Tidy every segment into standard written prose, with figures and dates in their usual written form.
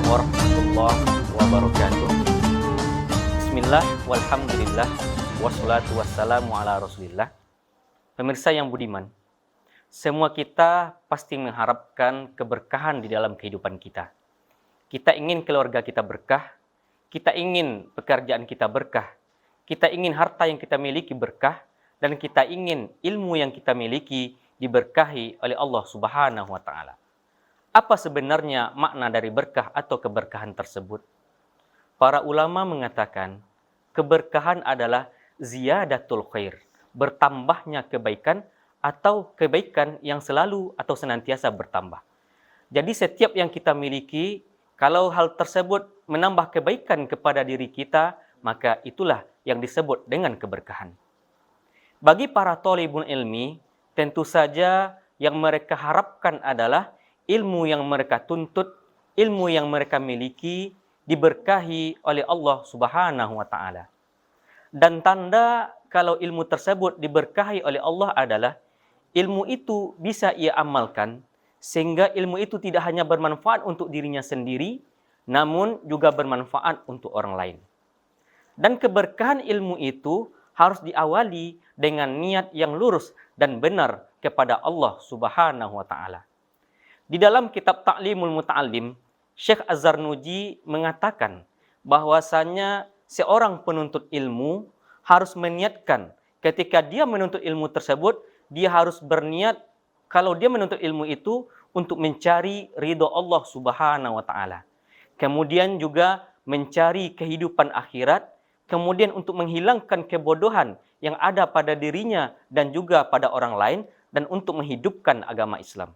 warahmatullahi wabarakatuh. Bismillah, walhamdulillah, wassalatu wassalamu ala rasulillah. Pemirsa yang budiman, semua kita pasti mengharapkan keberkahan di dalam kehidupan kita. Kita ingin keluarga kita berkah, kita ingin pekerjaan kita berkah, kita ingin harta yang kita miliki berkah, dan kita ingin ilmu yang kita miliki diberkahi oleh Allah Subhanahu wa Ta'ala. Apa sebenarnya makna dari berkah atau keberkahan tersebut? Para ulama mengatakan, keberkahan adalah ziyadatul khair, bertambahnya kebaikan atau kebaikan yang selalu atau senantiasa bertambah. Jadi setiap yang kita miliki, kalau hal tersebut menambah kebaikan kepada diri kita, maka itulah yang disebut dengan keberkahan. Bagi para thalibul ilmi, tentu saja yang mereka harapkan adalah ilmu yang mereka tuntut, ilmu yang mereka miliki, diberkahi oleh Allah Subhanahu wa Ta'ala. Dan tanda kalau ilmu tersebut diberkahi oleh Allah adalah ilmu itu bisa ia amalkan, sehingga ilmu itu tidak hanya bermanfaat untuk dirinya sendiri, namun juga bermanfaat untuk orang lain. Dan keberkahan ilmu itu harus diawali dengan niat yang lurus dan benar kepada Allah Subhanahu wa Ta'ala. Di dalam kitab Ta'limul Muta'allim, Syekh Az-Zarnuji mengatakan bahwasanya seorang penuntut ilmu harus meniatkan ketika dia menuntut ilmu tersebut, dia harus berniat kalau dia menuntut ilmu itu untuk mencari ridho Allah Subhanahu wa Ta'ala. Kemudian juga mencari kehidupan akhirat, kemudian untuk menghilangkan kebodohan yang ada pada dirinya dan juga pada orang lain, dan untuk menghidupkan agama Islam.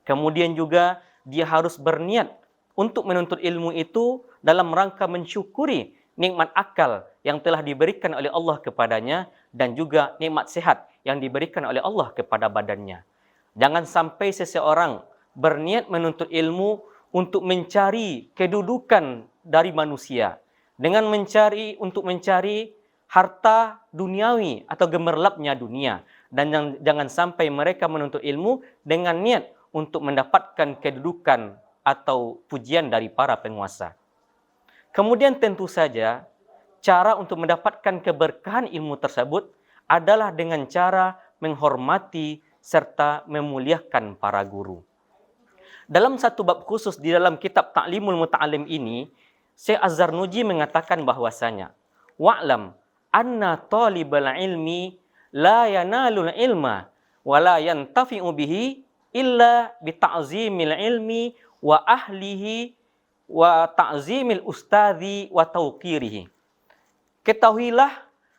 Kemudian juga dia harus berniat untuk menuntut ilmu itu dalam rangka mensyukuri nikmat akal yang telah diberikan oleh Allah kepadanya dan juga nikmat sehat yang diberikan oleh Allah kepada badannya. Jangan sampai seseorang berniat menuntut ilmu untuk mencari kedudukan dari manusia, dengan untuk mencari harta duniawi atau gemerlapnya dunia, dan jangan sampai mereka menuntut ilmu dengan niat untuk mendapatkan kedudukan atau pujian dari para penguasa. Kemudian tentu saja cara untuk mendapatkan keberkahan ilmu tersebut adalah dengan cara menghormati serta memuliakan para guru. Dalam satu bab khusus di dalam kitab Ta'limul Muta'allim ini, Syekh Az-Zarnuji mengatakan bahwasanya wa'lam anna talibal ilmi la yanalul ilma wa la yantafi'u bihi illa bita'zimil ilmi wa ahlihi wa ta'zimil ustadzi wa tauqirihi. Ketahuilah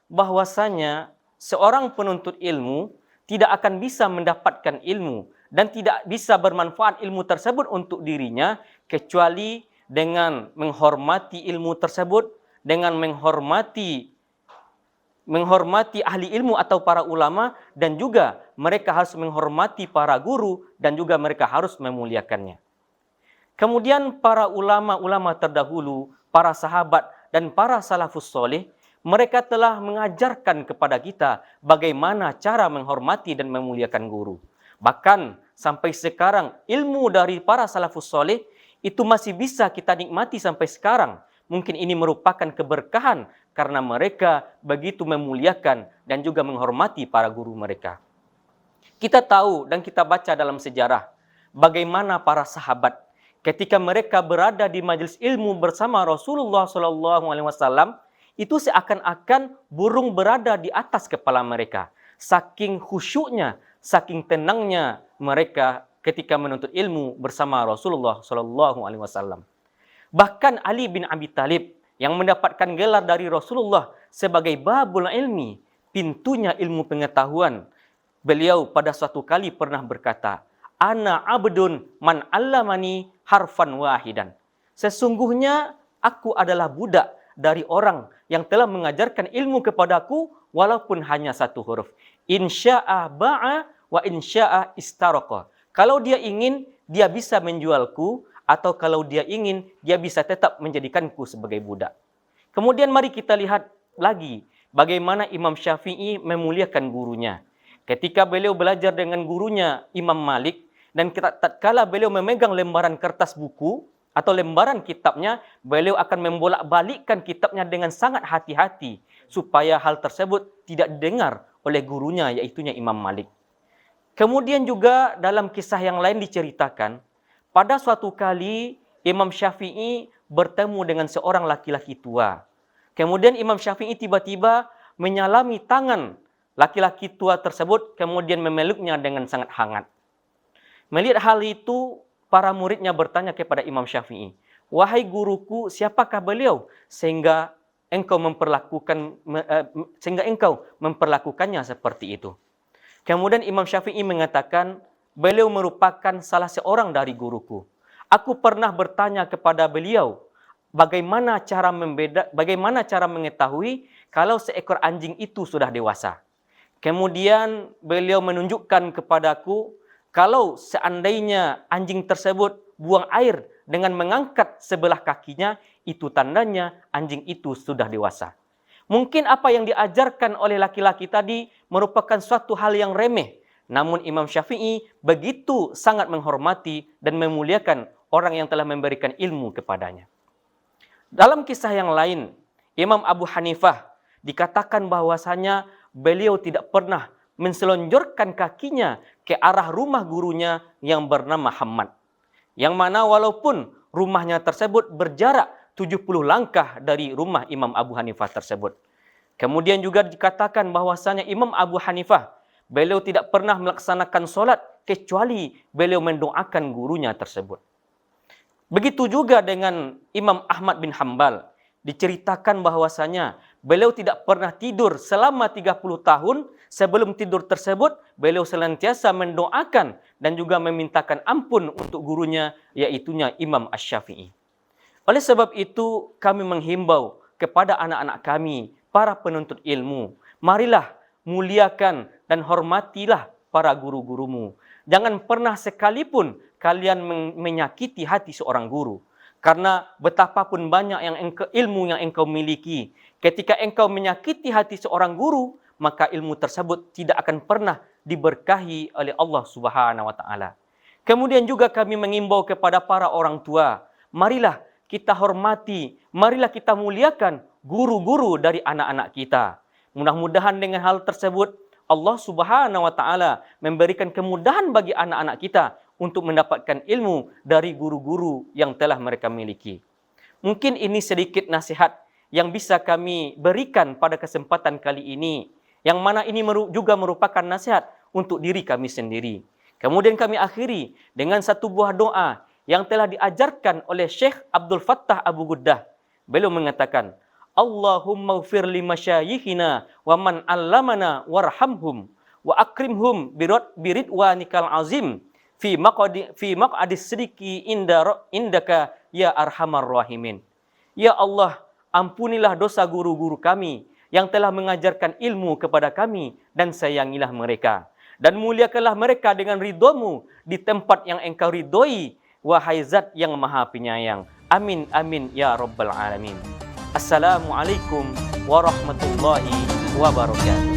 bahwasanya seorang penuntut ilmu tidak akan bisa mendapatkan ilmu dan tidak bisa bermanfaat ilmu tersebut untuk dirinya kecuali dengan menghormati ilmu tersebut, dengan menghormati ahli ilmu atau para ulama, dan juga mereka harus menghormati para guru dan juga mereka harus memuliakannya. Kemudian para ulama-ulama terdahulu, para sahabat dan para salafus soleh, mereka telah mengajarkan kepada kita bagaimana cara menghormati dan memuliakan guru. Bahkan sampai sekarang ilmu dari para salafus soleh itu masih bisa kita nikmati sampai sekarang. Mungkin ini merupakan keberkahan karena mereka begitu memuliakan dan juga menghormati para guru mereka. Kita tahu dan kita baca dalam sejarah bagaimana para sahabat ketika mereka berada di majelis ilmu bersama Rasulullah SAW, itu seakan-akan burung berada di atas kepala mereka. Saking khusyuknya, saking tenangnya mereka ketika menuntut ilmu bersama Rasulullah SAW. Bahkan Ali bin Abi Thalib yang mendapatkan gelar dari Rasulullah sebagai babul ilmi, pintunya ilmu pengetahuan. Beliau pada suatu kali pernah berkata, "Ana abdun man allamani harfan wahidan." Sesungguhnya aku adalah budak dari orang yang telah mengajarkan ilmu kepadaku walaupun hanya satu huruf. Insya'a ba'a wa insya'a istaraqa. Kalau dia ingin, dia bisa menjualku, atau kalau dia ingin, dia bisa tetap menjadikanku sebagai budak. Kemudian mari kita lihat lagi bagaimana Imam Syafi'i memuliakan gurunya. Ketika beliau belajar dengan gurunya Imam Malik, dan tatkala beliau memegang lembaran kertas buku, atau lembaran kitabnya, beliau akan membolak-balikkan kitabnya dengan sangat hati-hati supaya hal tersebut tidak didengar oleh gurunya, yaitunya Imam Malik. Kemudian juga dalam kisah yang lain diceritakan, pada suatu kali Imam Syafi'i bertemu dengan seorang laki-laki tua. Kemudian Imam Syafi'i tiba-tiba menyalami tangan laki-laki tua tersebut, kemudian memeluknya dengan sangat hangat. Melihat hal itu, para muridnya bertanya kepada Imam Syafi'i, "Wahai guruku, siapakah beliau sehingga engkau memperlakukannya seperti itu?" Kemudian Imam Syafi'i mengatakan, "Beliau merupakan salah seorang dari guruku. Aku pernah bertanya kepada beliau, bagaimana cara mengetahui kalau seekor anjing itu sudah dewasa. Kemudian beliau menunjukkan kepadaku, kalau seandainya anjing tersebut buang air dengan mengangkat sebelah kakinya, itu tandanya anjing itu sudah dewasa." Mungkin apa yang diajarkan oleh laki-laki tadi merupakan suatu hal yang remeh. Namun Imam Syafi'i begitu sangat menghormati dan memuliakan orang yang telah memberikan ilmu kepadanya. Dalam kisah yang lain, Imam Abu Hanifah dikatakan bahwasanya beliau tidak pernah menselonjorkan kakinya ke arah rumah gurunya yang bernama Hammad. Yang mana walaupun rumahnya tersebut berjarak 70 langkah dari rumah Imam Abu Hanifah tersebut. Kemudian juga dikatakan bahwasanya Imam Abu Hanifah, beliau tidak pernah melaksanakan solat kecuali beliau mendoakan gurunya tersebut. Begitu juga dengan Imam Ahmad bin Hanbal. Diceritakan bahwasanya beliau tidak pernah tidur selama 30 tahun. Sebelum tidur tersebut, beliau senantiasa mendoakan dan juga memintakan ampun untuk gurunya, yaitunya Imam Asy-Syafi'i. Oleh sebab itu, kami menghimbau kepada anak-anak kami, para penuntut ilmu, marilah muliakan dan hormatilah para guru-gurumu. Jangan pernah sekalipun kalian menyakiti hati seorang guru. Karena betapapun banyak ilmu yang engkau miliki, ketika engkau menyakiti hati seorang guru, maka ilmu tersebut tidak akan pernah diberkahi oleh Allah Subhanahu wa taala. Kemudian juga kami mengimbau kepada para orang tua, marilah kita hormati, marilah kita muliakan guru-guru dari anak-anak kita. Mudah-mudahan dengan hal tersebut Allah Subhanahu wa taala memberikan kemudahan bagi anak-anak kita untuk mendapatkan ilmu dari guru-guru yang telah mereka miliki. Mungkin ini sedikit nasihat yang bisa kami berikan pada kesempatan kali ini, yang mana ini juga merupakan nasihat untuk diri kami sendiri. Kemudian kami akhiri dengan satu buah doa yang telah diajarkan oleh Syekh Abdul Fattah Abu Guddah. Beliau mengatakan, "Allahumma ighfir li masyayikhina wa man 'allamana warhamhum wa akrimhum biridwanikal azim fi maq'adis sidqi indaka ya arhamar rahimin." Ya Allah, ampunilah dosa guru-guru kami yang telah mengajarkan ilmu kepada kami dan sayangilah mereka. Dan muliakanlah mereka dengan ridhamu di tempat yang engkau ridhoi, wahai Zat yang Maha Penyayang. Amin, amin, ya Rabbal Alamin. Assalamualaikum warahmatullahi wabarakatuh.